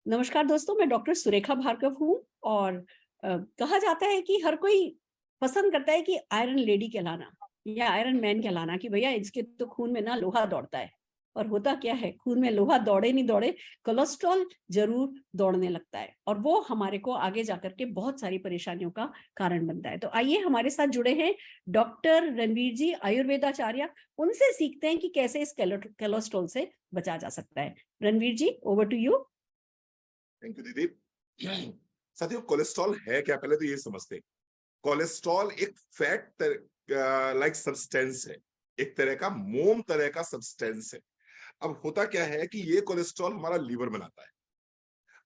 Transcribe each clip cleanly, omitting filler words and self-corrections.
नमस्कार दोस्तों, मैं डॉक्टर सुरेखा भार्गव हूँ और कहा जाता है कि हर कोई पसंद करता है कि आयरन लेडी कहलाना या आयरन मैन कहलाना कि भैया इसके तो खून में ना लोहा दौड़ता है। और होता क्या है, खून में लोहा दौड़े नहीं दौड़े, कोलेस्ट्रॉल ज़रूर दौड़ने लगता है और वो हमारे को आगे जाकर के बहुत सारी परेशानियों का कारण बनता है। तो आइए हमारे साथ जुड़े हैं डॉक्टर रणवीर जी, आयुर्वेदाचार्य। उनसे सीखते हैं कि कैसे इस कोलेस्ट्रॉल से बचा जा सकता है। Ranveer ji, over to you. Thank you दीदी। साथियों, कोलेस्ट्रॉल है क्या, पहले तो ये समझते हैं। कोलेस्ट्रॉल एक फैट लाइक सब्सटेंस है, एक तरह का मोम तरह का सब्सटेंस है। अब होता क्या है कि ये कोलेस्ट्रॉल हमारा लीवर बनाता है।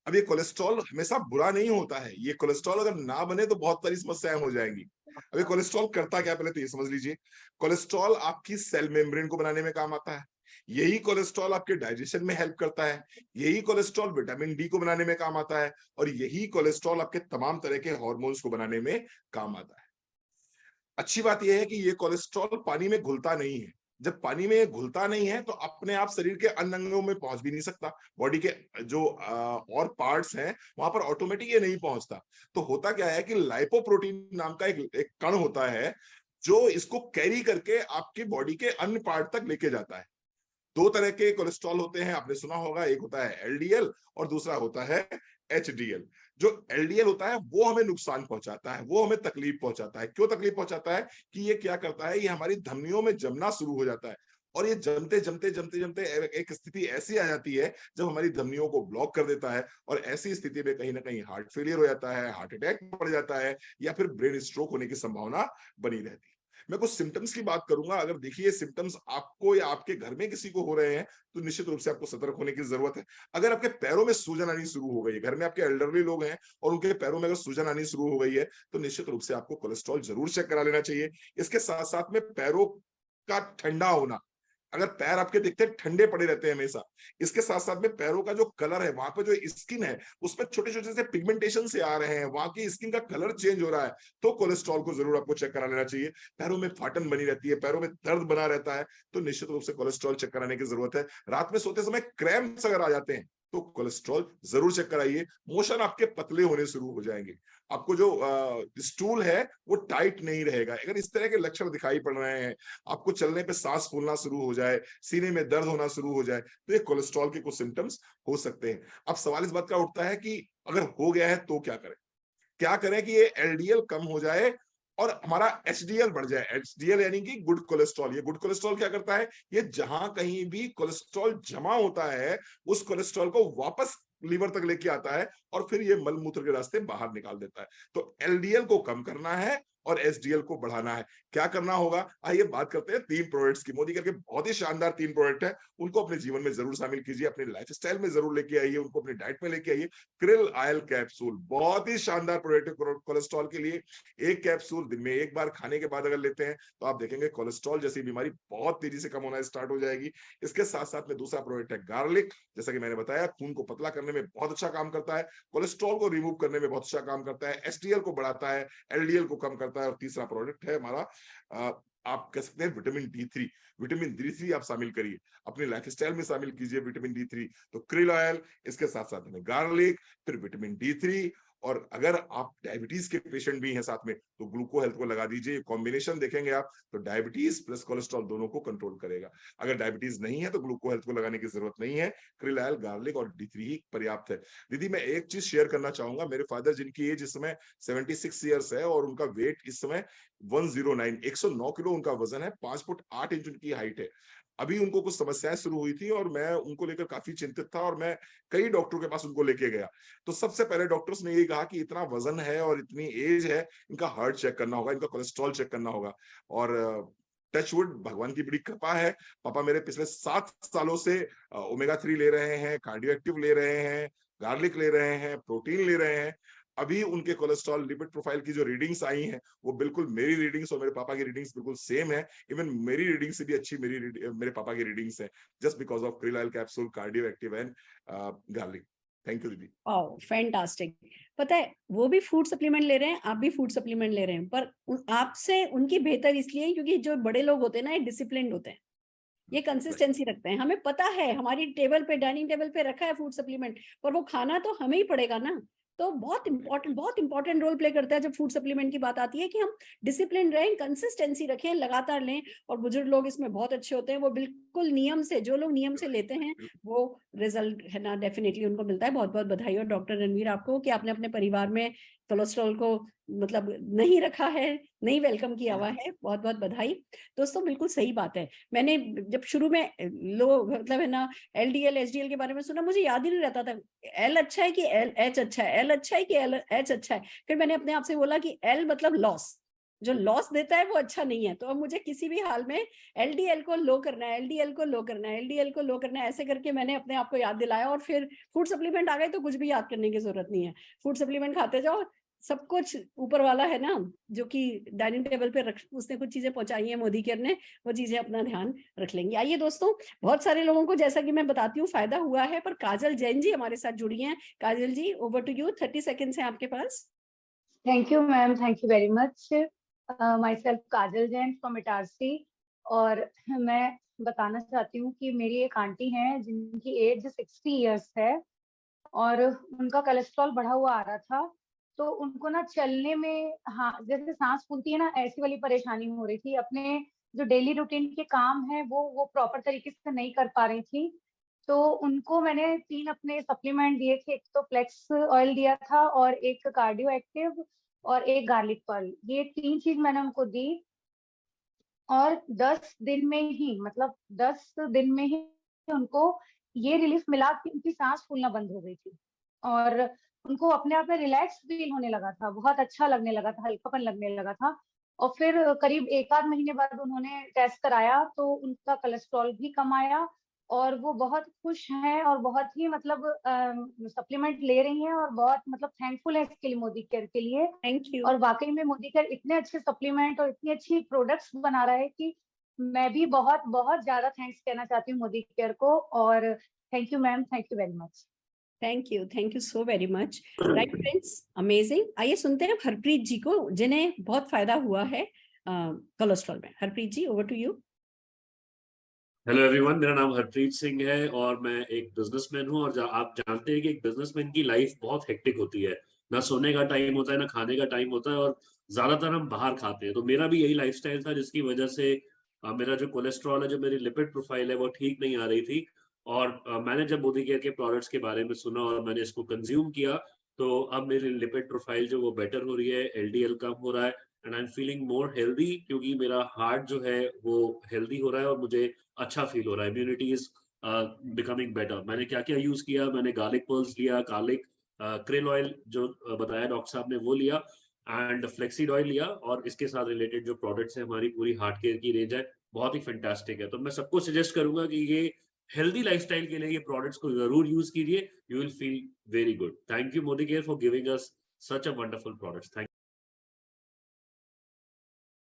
अब ये कोलेस्ट्रॉल हमेशा बुरा नहीं होता है, ये कोलेस्ट्रॉल अगर ना बने तो बहुत सारी समस्याएं हो जाएंगी। अब ये कोलेस्ट्रॉल करता क्या, पहले तो ये समझ लीजिए। कोलेस्ट्रॉल आपकी सेल मेम्ब्रेन को बनाने में काम आता है। यही कोलेस्ट्रॉल आपके डाइजेशन में हेल्प करता है। यही कोलेस्ट्रॉल विटामिन डी को बनाने में काम आता है और यही कोलेस्ट्रॉल आपके तमाम तरह के हार्मोन्स को बनाने में काम आता है। अच्छी बात यह है कि ये कोलेस्ट्रॉल पानी में घुलता नहीं है। जब पानी में ये घुलता नहीं है तो अपने आप शरीर के अन्य अंगों में पहुंच भी नहीं सकता। बॉडी के जो और पार्ट्स हैं वहां पर ऑटोमेटिक ये नहीं पहुंचता। तो होता क्या है कि लाइपोप्रोटीन नाम का एक कण होता है जो इसको कैरी करके आपकी बॉडी के अन्य पार्ट तक लेके जाता है। दो तरह के कोलेस्ट्रॉल होते हैं, आपने सुना होगा, एक होता है एलडीएल और दूसरा होता है एचडीएल। जो एलडीएल होता है वो हमें नुकसान पहुंचाता है, वो हमें तकलीफ पहुंचाता है। क्यों तकलीफ पहुंचाता है कि ये क्या करता है, ये हमारी धमनियों में जमना शुरू हो जाता है और ये जमते जमते जमते जमते एक स्थिति ऐसी आ जाती है जब हमारी धमनियों को ब्लॉक कर देता है और ऐसी स्थिति में कहीं ना कहीं हार्ट फेलियर हो जाता है, हार्ट अटैक पड़ जाता है या फिर ब्रेन स्ट्रोक होने की संभावना बनी रहती है। मैं कुछ सिम्टम्स की बात करूंगा। अगर देखिए सिम्टम्स आपको या आपके घर में किसी को हो रहे हैं तो निश्चित रूप से आपको सतर्क होने की जरूरत है। अगर आपके पैरों में सूजन आनी शुरू हो गई है, घर में आपके एल्डरली लोग हैं और उनके पैरों में अगर सूजन आनी शुरू हो गई है तो निश्चित रूप से आपको कोलेस्ट्रॉल जरूर चेक करा लेना चाहिए। इसके साथ साथ में पैरों का ठंडा होना, अगर पैर आपके दिखते ठंडे पड़े रहते हैं हमेशा, इसके साथ साथ में पैरों का जो कलर है, वहां पे जो स्किन है उसमें छोटे छोटे से पिगमेंटेशन से आ रहे हैं, वहां की स्किन का कलर चेंज हो रहा है, तो कोलेस्ट्रॉल को जरूर आपको चेक करा लेना चाहिए। पैरों में फाटन बनी रहती है, पैरों में दर्द बना रहता है, तो निश्चित रूप से कोलेस्ट्रॉल चेक कराने की जरूरत है। रात में सोते समय क्रैम्प्स अगर आ जाते हैं तो कोलेस्ट्रॉल जरूर चेक कराइए। मोशन आपके पतले होने शुरू हो जाएंगे, आपको जो स्टूल है वो टाइट नहीं रहेगा। अगर इस तरह के लक्षण दिखाई पड़ रहे हैं, आपको चलने पे सांस फूलना शुरू हो जाए, सीने में दर्द होना शुरू हो जाए, तो ये कोलेस्ट्रॉल के कुछ सिम्टम्स हो सकते हैं। अब सवाल इस बात का उठता है कि अगर हो गया है तो क्या करें। क्या करें कि ये एलडीएल कम हो जाए और हमारा एचडीएल बढ़ जाए। एचडीएल यानी कि गुड कोलेस्ट्रॉल। ये गुड कोलेस्ट्रॉल क्या करता है, ये जहां कहीं भी कोलेस्ट्रॉल जमा होता है उस कोलेस्ट्रॉल को वापस लीवर तक लेके आता है और फिर ये मल मूत्र के रास्ते बाहर निकाल देता है। तो एलडीएल को कम करना है और एचडीएल को बढ़ाना है। क्या करना होगा, आइए बात करते हैं 3 प्रोडक्ट्स की। मोदी करके बहुत ही शानदार 3 प्रोडक्ट है, उनको अपने जीवन में जरूर शामिल कीजिए, अपने लाइफस्टाइल में जरूर लेके आइए, उनको अपनी डाइट में लेके आइए। क्रिल आयल कैप्सूल बहुत ही शानदार प्रोडक्ट है कोलेस्ट्रॉल के लिए। एक कैप्सूल दिन में एक बार खाने के बाद अगर लेते हैं तो आप देखेंगे कोलेस्ट्रॉल जैसी बीमारी बहुत तेजी से कम होना स्टार्ट हो जाएगी। इसके साथ साथ में दूसरा प्रोडक्ट है गार्लिक। जैसा कि मैंने बताया, खून को पतला करने में बहुत अच्छा काम करता है, कोलेस्ट्रॉल को रिमूव करने में बहुत अच्छा काम करता है, एचडीएल को बढ़ाता है, एलडीएल को कम करता है। और तीसरा प्रोडक्ट है हमारा आप कह सकते हैं विटामिन D3। विटामिन D3 आप शामिल करिए, अपने लाइफस्टाइल में शामिल कीजिए विटामिन D3। तो क्रिल ऑयल, इसके साथ साथ में गार्लिक, फिर विटामिन D3। और अगर आप डायबिटीज के पेशेंट भी हैं साथ में तो ग्लूको हेल्थ को लगा दीजिए। कॉम्बिनेशन देखेंगे आप तो डायबिटीज प्लस कोलेस्ट्रॉल दोनों को कंट्रोल करेगा। अगर डायबिटीज नहीं है तो ग्लूको हेल्थ को लगाने की जरूरत नहीं है, क्रिल ऑयल, गार्लिक और D3 ही पर्याप्त है। दीदी मैं एक चीज शेयर करना चाहूंगा, मेरे फादर जिनकी एज इस समय 76 ईयर्स है और उनका वेट इस समय 109 किलो उनका वजन है, 5 फुट 8 इंच उनकी हाइट है। अभी उनको कुछ समस्याएं शुरू हुई थी और मैं उनको लेकर काफी चिंतित था और मैं कई डॉक्टरों के पास उनको लेके गया। तो सबसे पहले डॉक्टर्स ने यही कहा कि इतना वजन है और इतनी एज है, इनका हार्ट चेक करना होगा, इनका कोलेस्ट्रॉल चेक करना होगा। और टचवुड, भगवान की बड़ी कृपा है, पापा मेरे पिछले 7 सालों से ओमेगा 3 ले रहे हैं, कार्डियो एक्टिव ले रहे हैं, गार्लिक ले रहे हैं, प्रोटीन ले रहे हैं। अभी उनके कोलेस्ट्रॉल लिपिड प्रोफाइल की जो रीडिंग्स आई हैं वो बिल्कुल मेरी रीडिंग्स और मेरे पापा की रीडिंग्स बिल्कुल सेम है। इवन मेरी रीडिंग से भी अच्छी मेरे पापा की रीडिंग्स है, just because of krill oil capsule, cardio active and garlic. Thank you दीदी। वाओ! फैंटास्टिक। पता है, वो भी फूड सप्लीमेंट ले रहे हैं, आप भी फूड सप्लीमेंट ले रहे हैं, पर आपसे उनकी बेहतर इसलिए क्योंकि जो बड़े लोग होते हैं ना, ये डिसिप्लिन्ड होते हैं। ये कंसिस्टेंसी रखते हैं। हमें पता है हमारी टेबल पे, डाइनिंग टेबल पे रखा है फूड सप्लीमेंट, पर वो खाना तो हमें ही पड़ेगा ना। तो बहुत इंपॉर्टेंट रोल प्ले करता है जब फूड सप्लीमेंट की बात आती है कि हम डिसिप्लिन रहें, कंसिस्टेंसी रखें, लगातार लें। और बुजुर्ग लोग इसमें बहुत अच्छे होते हैं, वो बिल्कुल नियम से, जो लोग नियम से लेते हैं वो रिजल्ट है ना डेफिनेटली उनको मिलता है। बहुत बहुत बधाई और डॉक्टर रणवीर आपको कि आपने अपने परिवार में कोलेस्ट्रॉल को मतलब नहीं रखा है, नहीं वेलकम किया हुआ है। बहुत बहुत बधाई। दोस्तों बिल्कुल सही बात है। मैंने जब शुरू में लोग मतलब है ना LDL HDL के बारे में सुना, मुझे याद ही नहीं रहता था एल अच्छा है कि एल एच अच्छा है, एल अच्छा है कि एल एच अच्छा है। फिर मैंने अपने आप से बोला कि एल मतलब लॉस, जो लॉस देता है वो अच्छा नहीं है। तो अब मुझे किसी भी हाल में LDL को लो करना है, LDL को लो करना है, LDL को लो करना है, ऐसे करके मैंने अपने आप को याद दिलाया। और फिर फूड सप्लीमेंट आ गए तो कुछ भी याद करने की जरूरत नहीं है, फूड सप्लीमेंट खाते जाओ, सब कुछ ऊपर वाला है ना जो कि डाइनिंग टेबल पे रख, उसने कुछ चीजें पहुंचाई है मोदी केयर ने, वो चीजें अपना ध्यान रख लेंगे। आइए दोस्तों, बहुत सारे लोगों को जैसा कि मैं बताती हूँ फायदा हुआ है, पर काजल जैन जी हमारे साथ जुड़ी हैं। Kajal ji over to you, 30 seconds हैं आपके पास। Thank you ma'am, thank you very much. Myself Kajal Jain from Itarsi. और मैं बताना चाहती हूँ कि मेरी एक आंटी हैं जिनकी एज 60 ईयर्स है और उनका कोलेस्ट्रॉल बढ़ा हुआ आ रहा था। तो उनको ना चलने में, हाँ, जैसे सांस फूलती है ना, ऐसी वाली परेशानी हो रही थी। अपने जो डेली रूटीन के काम है वो प्रॉपर तरीके से नहीं कर पा रही थी। तो उनको मैंने 3 अपने सप्लीमेंट दिए थे। एक तो फ्लेक्स ऑयल दिया था और एक कार्डियो एक्टिव और एक गार्लिक पर्ल। ये 3 चीज मैंने उनको दी और 10 दिन में ही, मतलब 10 दिन में ही उनको ये रिलीफ मिला कि उनकी सांस फूलना बंद हो गई थी और उनको अपने आप में रिलैक्स फील होने लगा था, बहुत अच्छा लगने लगा था, हल्कापन लगने लगा था। और फिर करीब 1 आध महीने बाद उन्होंने टेस्ट कराया तो उनका कोलेस्ट्रॉल भी कम आया और वो बहुत खुश हैं और बहुत ही मतलब सप्लीमेंट ले रही हैं और बहुत मतलब थैंकफुल है इसके लिए, मोदी केयर के लिए। Thank you. और वाकई में मोदी केयर इतने अच्छे सप्लीमेंट और इतनी अच्छी प्रोडक्ट्स बना रहा है कि मैं भी बहुत बहुत ज्यादा थैंक्स कहना चाहती हूँ मोदी केयर को। और thank you ma'am, thank you very much. Thank you so very much. Right friends, amazing. आइए सुनते हैं हरप्रीत जी को जिन्हें बहुत फायदा हुआ है कोलेस्ट्रॉल में। Harpreet ji over to you. Hello everyone, मेरा नाम हरप्रीत सिंह है और मैं एक बिजनेसमैन हूं। और आप जानते हैं कि एक बिजनेसमैन की लाइफ बहुत हेक्टिक होती है, ना सोने का टाइम होता है ना खाने का टाइम होता है और ज्यादातर हम बाहर खाते हैं। तो मेरा भी यही लाइफस्टाइल था जिसकी वजह से मेरा जो कोलेस्ट्रॉल है, जो मेरी लिपिड प्रोफाइल है, वो ठीक नहीं आ रही थी। और मैंने जब मोदी केयर के प्रोडक्ट्स के बारे में सुना और मैंने इसको कंज्यूम किया तो अब मेरी लिपिड प्रोफाइल जो वो बेटर हो रही है, LDL कम हो रहा है and I am feeling more healthy, क्योंकि मेरा हार्ट जो है वो हेल्दी हो रहा है और मुझे अच्छा फील हो रहा है। Immunity is becoming better. मैंने क्या क्या यूज किया, मैंने गार्लिक पर्ल्स लिया, गार्लिक क्रिल ऑयल जो बताया डॉक्टर साहब ने वो लिया एंड फ्लेक्सीड ऑयल लिया। और इसके साथ रिलेटेड जो प्रोडक्ट्स है, हमारी पूरी हार्ट केयर की रेंज है, बहुत ही फैंटास्टिक है। तो मैं सबको सजेस्ट करूंगा कि ये हेल्दी लाइफस्टाइल के लिए ये प्रोडक्ट्स को जरूर यूज कीजिए, you will feel very good. Thank you Modi care for giving us such a wonderful products. Thank